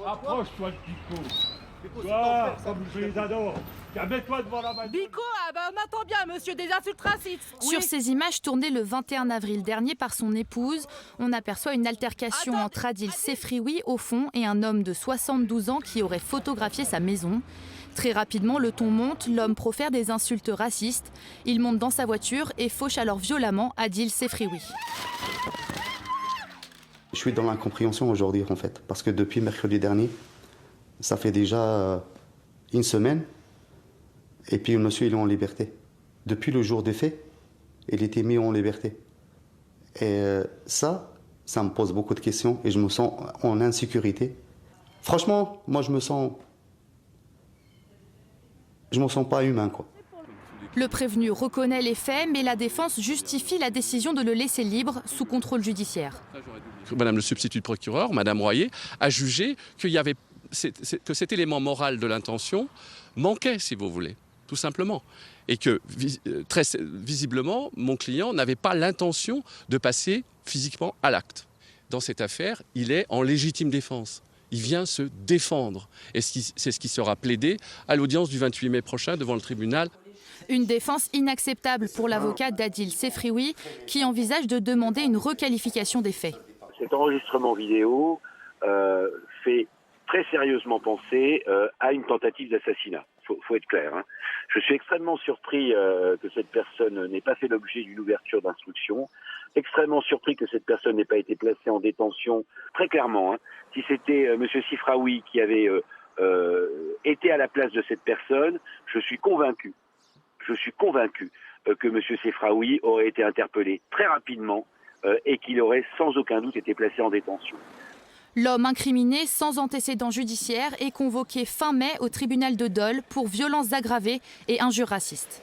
Approche-toi de Pico. Toi, comme je les adore. Mets-toi devant la bagnole. Bico, on entend bien, monsieur, des insultes racistes. Sur ces images tournées le 21 avril dernier par son épouse, on aperçoit une altercation entre Adil Sefrioui au fond et un homme de 72 ans qui aurait photographié sa maison. Très rapidement, le ton monte, l'homme profère des insultes racistes. Il monte dans sa voiture et fauche alors violemment Adil Sefrioui. Je suis dans l'incompréhension aujourd'hui en fait, parce que depuis mercredi dernier, ça fait déjà une semaine, et puis le monsieur il est en liberté. Depuis le jour des faits, il était mis en liberté. Et ça me pose beaucoup de questions et je me sens en insécurité. Franchement, moi je me sens pas humain quoi. Le prévenu reconnaît les faits, mais la défense justifie la décision de le laisser libre sous contrôle judiciaire. Madame le substitut de procureur, Madame Royer, a jugé que cet élément moral de l'intention manquait, si vous voulez, tout simplement. Et que, très visiblement, mon client n'avait pas l'intention de passer physiquement à l'acte. Dans cette affaire, il est en légitime défense. Il vient se défendre. Et c'est ce qui sera plaidé à l'audience du 28 mai prochain devant le tribunal. Une défense inacceptable pour l'avocat d'Adil Sefrioui qui envisage de demander une requalification des faits. Cet enregistrement vidéo fait très sérieusement penser à une tentative d'assassinat. Faut être clair. Hein. Je suis extrêmement surpris que cette personne n'ait pas fait l'objet d'une ouverture d'instruction. Extrêmement surpris que cette personne n'ait pas été placée en détention. Très clairement, hein. Si c'était M. Sefrioui qui avait été à la place de cette personne, je suis convaincu que M. Sefrioui aurait été interpellé très rapidement et qu'il aurait sans aucun doute été placé en détention. L'homme incriminé sans antécédent judiciaire est convoqué fin mai au tribunal de Dole pour violences aggravées et injures racistes.